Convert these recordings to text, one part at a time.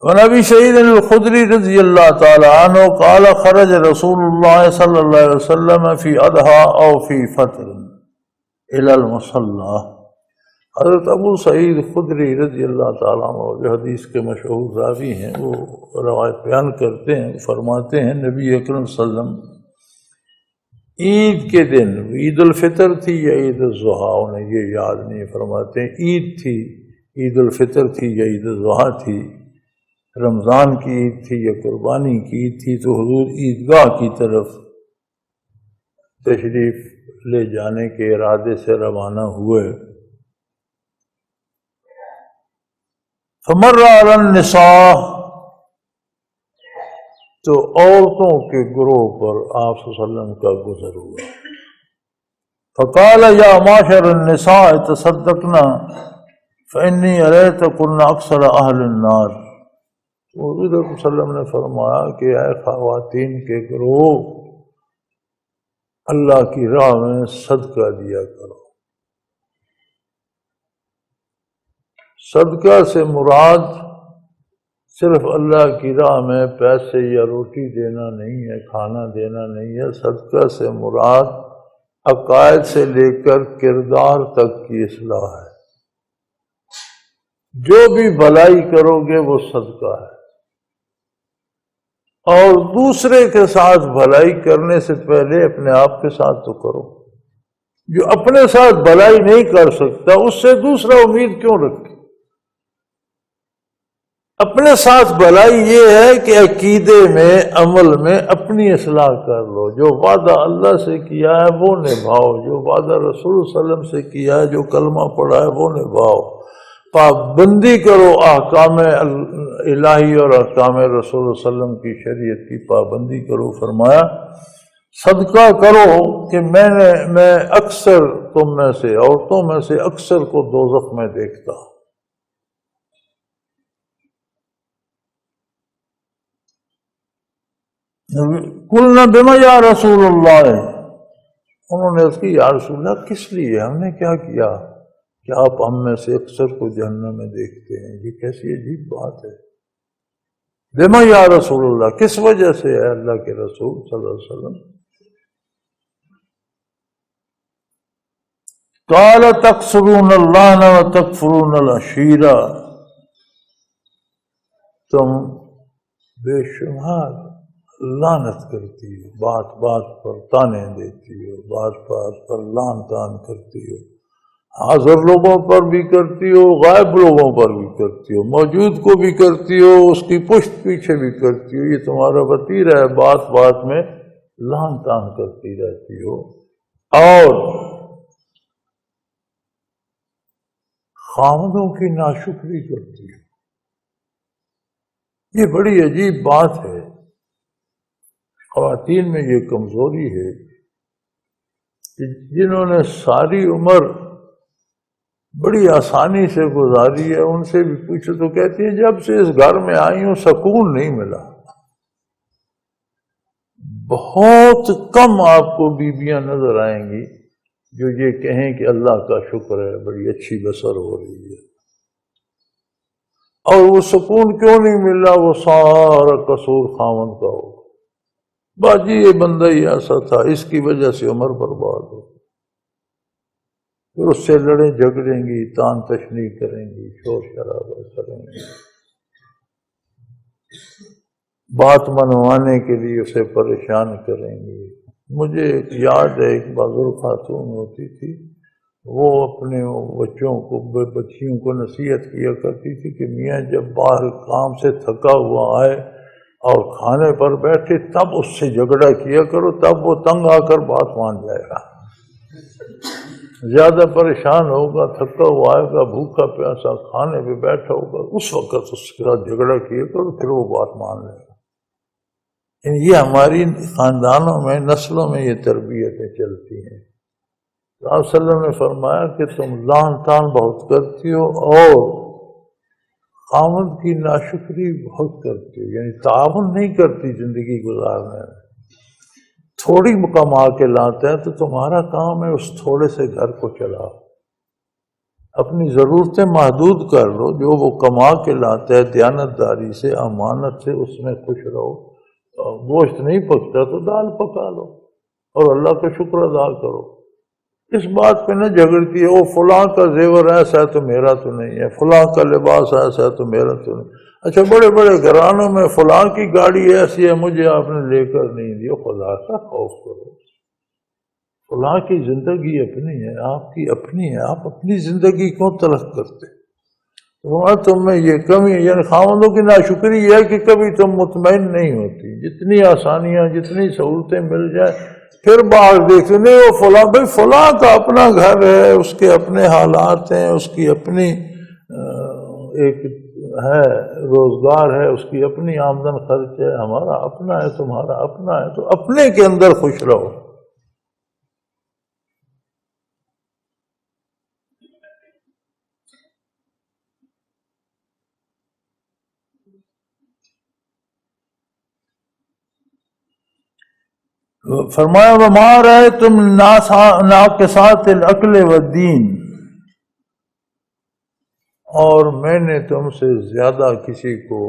وعن ابی سعید الخدری رضی اللہ تعالی عنہ قال خرج رسول اللہ صلی اللہ علیہ وسلم فی اضحیٰ او فی فطر الی المصلی. حضرت ابو سعید خدری رضی اللہ تعالیٰ عنہ جو حدیث کے مشہور راوی ہیں، وہ روایت بیان کرتے ہیں، فرماتے ہیں نبی اکرم صلی اللہ علیہ وسلم عید کے دن، عید الفطر تھی یا عید الاضحیٰ انہیں یہ یاد نہیں، فرماتے ہیں عید تھی، عید الفطر تھی یا عید الاضحیٰ تھی، رمضان کی عید تھی یا قربانی کی عید تھی، تو حضور عیدگاہ کی طرف تشریف لے جانے کے ارادے سے روانہ ہوئے. فمر علی النساء، تو عورتوں کے گروہ پر آپ صلی اللہ علیہ وسلم کا گزر ہوا. فقال یا معاشر النساء تصدقنا فانی اریتکن اکثر اہل النار. حضور صلی اللہ علیہ وسلم نے فرمایا کہ اے خواتین کے گروہ، اللہ کی راہ میں صدقہ دیا کرو. صدقہ سے مراد صرف اللہ کی راہ میں پیسے یا روٹی دینا نہیں ہے، کھانا دینا نہیں ہے. صدقہ سے مراد عقائد سے لے کر کردار تک کی اصلاح ہے. جو بھی بھلائی کرو گے وہ صدقہ ہے. اور دوسرے کے ساتھ بھلائی کرنے سے پہلے اپنے آپ کے ساتھ تو کرو. جو اپنے ساتھ بھلائی نہیں کر سکتا اس سے دوسرا امید کیوں رکھے؟ اپنے ساتھ بھلائی یہ ہے کہ عقیدے میں، عمل میں اپنی اصلاح کر لو. جو وعدہ اللہ سے کیا ہے وہ نبھاؤ، جو وعدہ رسول صلی اللہ علیہ وسلم سے کیا ہے، جو کلمہ پڑھا ہے وہ نبھاؤ. پابندی کرو احکام الہی اور احکام رسول صلی اللہ علیہ وسلم کی شریعت کی پابندی کرو. فرمایا صدقہ کرو کہ میں اکثر تم میں سے، عورتوں میں سے اکثر کو دوزخ میں دیکھتا ہوں. قلنا بما یا رسول اللہ، انہوں نے اس کی یا رسول اللہ کس لیے، ہم نے کیا کیا کہ آپ ہم میں سے اکثر کو جہنم میں دیکھتے ہیں؟ یہ کیسی عجیب بات ہے. بما یا رسول اللہ، کس وجہ سے ہے اللہ کے رسول صلی اللہ علیہ وسلم؟ قال تکسرون اللعن وتکفرون العشیرہ، تم بے شمار لعنت کرتی ہو، بات بات پر تانے دیتی ہو، بات بات پر لعن تان کرتی ہو، حاضر لوگوں پر بھی کرتی ہو، غائب لوگوں پر بھی کرتی ہو، موجود کو بھی کرتی ہو، اس کی پشت پیچھے بھی کرتی ہو. یہ تمہارا وتیرہ ہے، بات بات میں لعن تان کرتی رہتی ہو. اور خامدوں کی ناشکری کرتی ہو. یہ بڑی عجیب بات ہے. خواتین میں یہ کمزوری ہے کہ جنہوں نے ساری عمر بڑی آسانی سے گزاری ہے، ان سے بھی پوچھو تو کہتی ہیں جب سے اس گھر میں آئی ہوں سکون نہیں ملا. بہت کم آپ کو بیویاں نظر آئیں گی جو یہ کہیں کہ اللہ کا شکر ہے بڑی اچھی بسر ہو رہی ہے. اور وہ سکون کیوں نہیں ملا؟ وہ سارا قصور خاوند کا ہو. باجی یہ بندہ ہی ایسا تھا، اس کی وجہ سے عمر برباد ہو. پھر اس سے لڑیں جھگڑیں گی، تان تشنی کریں گی، شور شرابہ کریں گی، بات منوانے کے لیے اسے پریشان کریں گی. مجھے یاد ہے ایک بزرگ خاتون ہوتی تھی، وہ اپنے بچیوں کو نصیحت کیا کرتی تھی کہ میاں جب باہر کام سے تھکا ہوا آئے اور کھانے پر بیٹھے تب اس سے جھگڑا کیا کرو، تب وہ تنگ آ کر بات مان جائے گا. زیادہ پریشان ہوگا، تھکا ہوا آئے گا، بھوکا پیاسا کھانے پہ بیٹھا ہوگا، اس وقت اس کے ساتھ جھگڑا کیا کرو، پھر وہ بات مان لے گا. یہ ہماری خاندانوں میں، نسلوں میں یہ تربیتیں چلتی ہیں. آپ صلی اللہ علیہ وسلم نے فرمایا کہ تم لعن طعن بہت کرتی ہو اور خاوند کی ناشکری بہت کرتی ہو، یعنی تعاون نہیں کرتی زندگی گزارنے میں. تھوڑی کما کے لاتے ہیں تو تمہارا کام ہے اس تھوڑے سے گھر کو چلاؤ. اپنی ضرورتیں محدود کر لو، جو وہ کما کے لاتا ہے دیانت داری سے، امانت سے، اس میں خوش رہو۔ گوشت نہیں پکتا تو دال پکا لو اور اللہ کا شکر ادا کرو۔ اس بات پہ نہ جھگڑتی ہے، وہ فلاں کا زیور ایسا ہے تو میرا تو نہیں ہے، فلاں کا لباس ایسا ہے تو میرا تو نہیں۔ اچھا بڑے بڑے گھرانوں میں فلاں کی گاڑی ایسی ہے، مجھے آپ نے لے کر نہیں دی، خدا کا خوف کرو۔ فلاں کی زندگی اپنی ہے، آپ کی اپنی ہے، آپ اپنی زندگی کیوں تلخ کرتے؟ تم میں یہ کمی ہے، یعنی خاوندوں کی ناشکری یہ ہے کہ کبھی تم مطمئن نہیں ہوتی، جتنی آسانیاں جتنی سہولتیں مل جائیں پھر باہر دیکھتے نہیں، وہ فلاں، بھائی فلاں کا اپنا گھر ہے، اس کے اپنے حالات ہیں، اس کی اپنی ایک ہے روزگار ہے، اس کی اپنی آمدن خرچ ہے، ہمارا اپنا ہے، تمہارا اپنا ہے، تو اپنے کے اندر خوش رہو۔ فرمایا وما رأیتم ناقصات العقل والدین، اور میں نے تم سے زیادہ کسی کو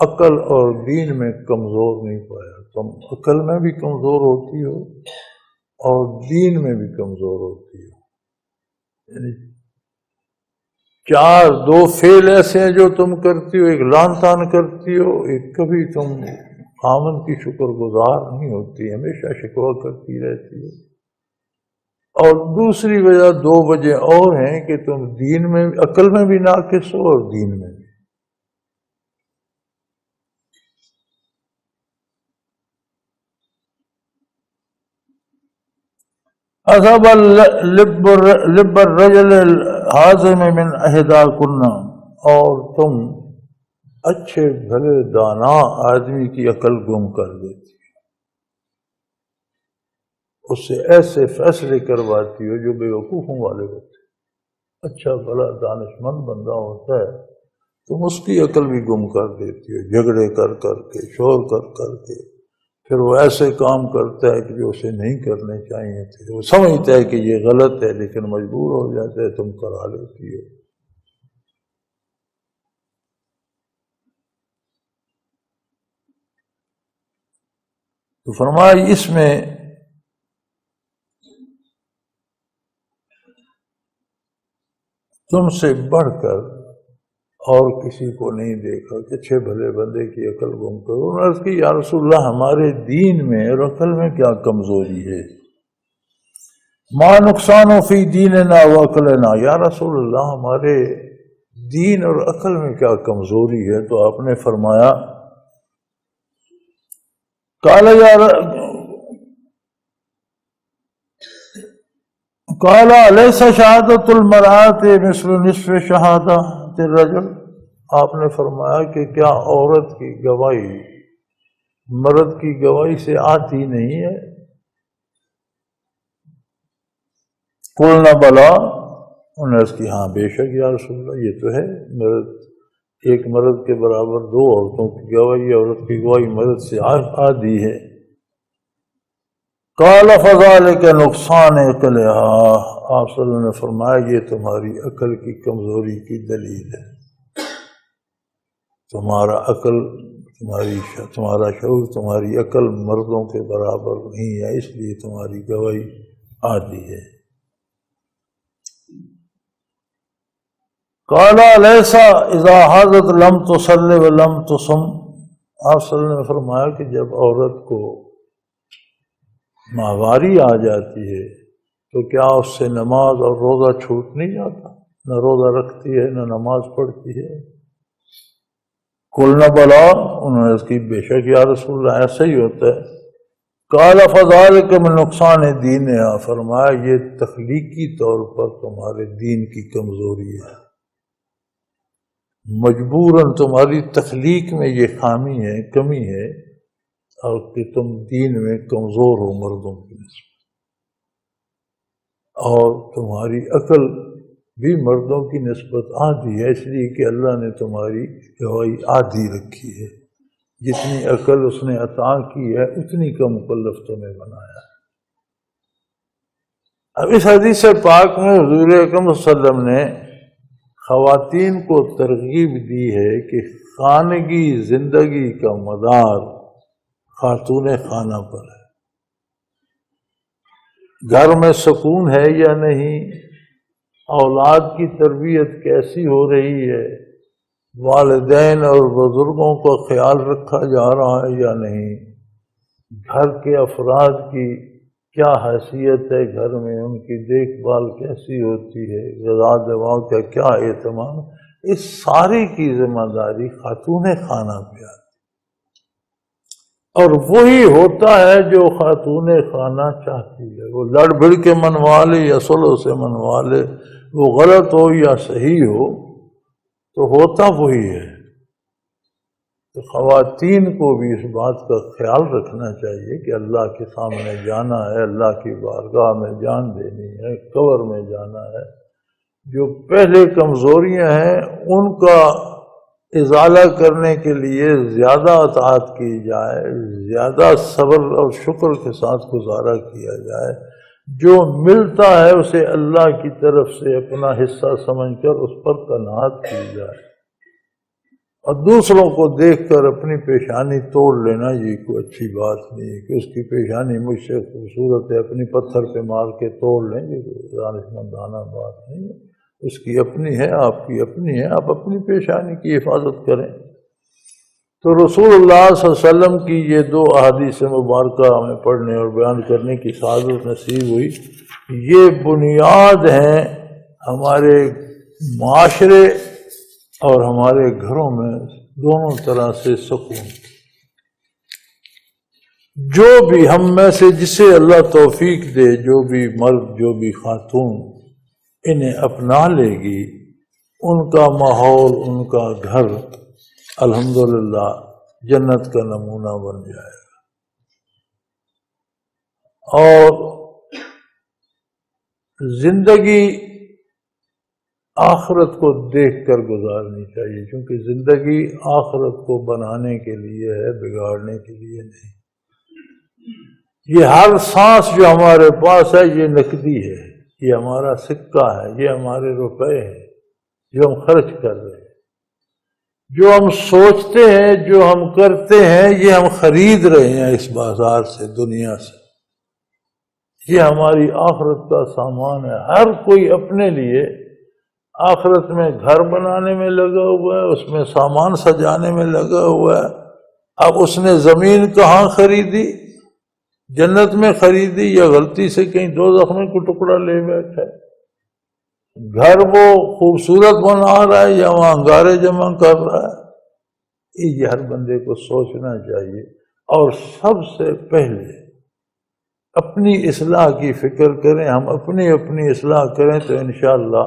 عقل اور دین میں کمزور نہیں پایا۔ تم عقل میں بھی کمزور ہوتی ہو اور دین میں بھی کمزور ہوتی ہو، یعنی چار دو فعل ایسے ہیں جو تم کرتی ہو، ایک لان تان کرتی ہو، ایک کبھی تم خامن کی شکر گزار نہیں ہوتی، ہمیشہ شکوہ کرتی رہتی ہے، اور دوسری وجہ دو وجہ اور ہیں کہ تم دین میں عقل میں بھی ناقص ہو اور دین میں بھی۔ اصحب لب الرجل الحازم من احداکن، اور تم اچھے بھلے دانا آدمی کی عقل گم کر دیتی، اس سے ایسے فیصلے کرواتی ہو جو بے وقوفوں والے ہوتے۔ اچھا بھلا دانشمند بندہ ہوتا ہے، تم اس کی عقل بھی گم کر دیتی ہو، جھگڑے کر کر کے، شور کر کر کے، پھر وہ ایسے کام کرتا ہے کہ جو اسے نہیں کرنے چاہیے تھے، وہ سمجھتا ہے کہ یہ غلط ہے لیکن مجبور ہو جاتا ہے، تم کرا لیتی ہو۔ تو فرمایا اس میں تم سے بڑھ کر اور کسی کو نہیں دیکھا کہ اچھے بھلے بندے کی عقل گم کرو۔ انہوں نے عرض کی یا رسول اللہ ہمارے دین میں اور عقل میں کیا کمزوری ہے؟ ما نقصان فی دیننا و عقلنا، یا رسول اللہ ہمارے دین اور عقل میں کیا کمزوری ہے؟ تو آپ نے فرمایا قال الیس شہادت المرأۃ مثل نصف شہادت الرجل، آپ نے فرمایا کہ کیا عورت کی گواہی مرد کی گواہی سے آتی نہیں ہے؟ قلنا بلا، انہوں نے اس کی ہاں بے شک یا رسول اللہ یہ تو ہے، مرد ایک مرد کے برابر دو عورتوں کی گواہی، عورت کی گواہی مرد سے آدھی ہے۔ قال فذلک نقصان عقلھا، آپ صلی اللہ علیہ وسلم نے فرمایا یہ تمہاری عقل کی کمزوری کی دلیل ہے، تمہارا عقل تمہارا شعور تمہاری عقل مردوں کے برابر نہیں ہے، اس لیے تمہاری گواہی آدھی ہے۔ قال الیس اذا حاضت لم تصلی ولم تصم، آپ صلی اللہ علیہ وسلم نے فرمایا کہ جب عورت کو ماہواری آ جاتی ہے تو کیا اس سے نماز اور روزہ چھوٹ نہیں جاتا؟ نہ روزہ رکھتی ہے نہ نماز پڑھتی ہے۔ قلنا بلا، انہوں نے اس کی بے شک یا رسول اللہ ایسا ہی ہوتا ہے۔ قال فذلک من نقصان دینھا، فرمایا یہ تخلیقی طور پر تمہارے دین کی کمزوری ہے، مجبوراً تمہاری تخلیق میں یہ خامی ہے، کمی ہے، اور کہ تم دین میں کمزور ہو مردوں کی نسبت، اور تمہاری عقل بھی مردوں کی نسبت آدھی ہے، اس لیے کہ اللہ نے تمہاری گواہی آدھی رکھی ہے، جتنی عقل اس نے عطا کی ہے اتنی کا مکلف تمہیں بنایا ہے۔ اب اس حدیث پاک میں حضور اکرم صلی اللہ علیہ وسلم نے خواتین کو ترغیب دی ہے کہ خانگی زندگی کا مدار خاتون خانہ پر ہے. گھر میں سکون ہے یا نہیں، اولاد کی تربیت کیسی ہو رہی ہے، والدین اور بزرگوں کا خیال رکھا جا رہا ہے یا نہیں، گھر کے افراد کی کیا حیثیت ہے، گھر میں ان کی دیکھ بھال کیسی ہوتی ہے، غذا دوا کا کیا اہتمام، اس ساری کی ذمہ داری خاتون خانہ پہ آتی اور وہی ہوتا ہے جو خاتون خانہ چاہتی ہے. وہ لڑ بھڑ کے منوا لے یا صلح سے منوا لے، وہ غلط ہو یا صحیح ہو، تو ہوتا وہی ہے. تو خواتین کو بھی اس بات کا خیال رکھنا چاہیے کہ اللہ کے سامنے جانا ہے، اللہ کی بارگاہ میں جان دینی ہے، قبر میں جانا ہے. جو پہلے کمزوریاں ہیں ان کا ازالہ کرنے کے لیے زیادہ اطاعت کی جائے، زیادہ صبر اور شکر کے ساتھ گزارا کیا جائے. جو ملتا ہے اسے اللہ کی طرف سے اپنا حصہ سمجھ کر اس پر قناعت کی جائے، اور دوسروں کو دیکھ کر اپنی پیشانی توڑ لینا یہ کوئی اچھی بات نہیں ہے کہ اس کی پیشانی مجھ سے خوبصورت ہے، اپنی پتھر پہ مار کے توڑ لیں گے. دانشمندانہ بات نہیں ہے. اس کی اپنی ہے، آپ کی اپنی ہے، آپ اپنی پیشانی کی حفاظت کریں. تو رسول اللہ صلی اللہ علیہ وسلم کی یہ دو احادیث مبارکہ ہمیں پڑھنے اور بیان کرنے کی سعادت نصیب ہوئی. یہ بنیاد ہیں ہمارے معاشرے اور ہمارے گھروں میں دونوں طرح سے سکون. جو بھی ہم میں سے جسے اللہ توفیق دے، جو بھی مرد جو بھی خاتون انہیں اپنا لے گی، ان کا ماحول، ان کا گھر الحمدللہ جنت کا نمونہ بن جائے گا. اور زندگی آخرت کو دیکھ کر گزارنی چاہیے، کیونکہ زندگی آخرت کو بنانے کے لیے ہے، بگاڑنے کے لیے نہیں. یہ ہر سانس جو ہمارے پاس ہے یہ نقدی ہے، یہ ہمارا سکہ ہے، یہ ہمارے روپے ہیں جو ہم خرچ کر رہے ہیں. جو ہم سوچتے ہیں، جو ہم کرتے ہیں، یہ ہم خرید رہے ہیں اس بازار سے، دنیا سے. یہ ہماری آخرت کا سامان ہے. ہر کوئی اپنے لیے آخرت میں گھر بنانے میں لگا ہوا ہے، اس میں سامان سجانے میں لگا ہوا ہے. اب اس نے زمین کہاں خریدی؟ جنت میں خریدی یا غلطی سے کہیں دوزخ میں کوئی ٹکڑا لے بیٹھا ہے؟ گھر وہ خوبصورت بنا رہا ہے یا وہاں انگارے جمع کر رہا ہے؟ یہ ہر بندے کو سوچنا چاہیے. اور سب سے پہلے اپنی اصلاح کی فکر کریں. ہم اپنی اصلاح کریں تو انشاءاللہ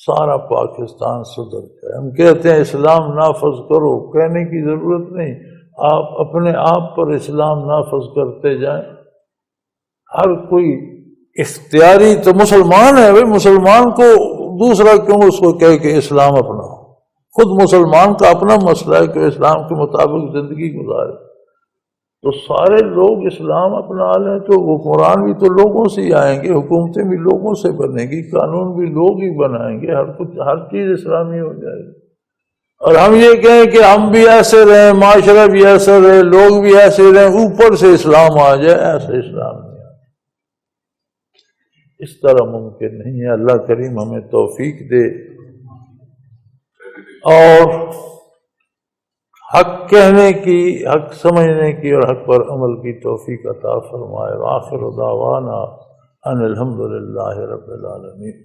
سارا پاکستان سدھر جائے. ہم کہتے ہیں اسلام نافذ کرو، کہنے کی ضرورت نہیں، آپ اپنے آپ پر اسلام نافذ کرتے جائیں. ہر کوئی اختیاری تو مسلمان ہے بھائی، مسلمان کو دوسرا کیوں اس کو کہے کہ اسلام اپناؤ؟ خود مسلمان کا اپنا مسئلہ ہے کہ اسلام کے مطابق زندگی گزارے. تو سارے لوگ اسلام اپنا لیں تو حکمران بھی تو لوگوں سے ہی آئیں گے، حکومتیں بھی لوگوں سے بنیں گی، قانون بھی لوگ ہی بنائیں گے، ہر چیز اسلامی ہو جائے گی. اور ہم یہ کہیں کہ ہم بھی ایسے رہیں، معاشرہ بھی ایسا رہے، لوگ بھی ایسے رہیں، اوپر سے اسلام آ جائے، ایسے اسلام نہیں آ. اس طرح ممکن نہیں ہے. اللہ کریم ہمیں توفیق دے اور حق کہنے کی، حق سمجھنے کی اور حق پر عمل کی توفیق عطا فرمائے. وآخر دعوانا ان الحمدللہ رب العالمین.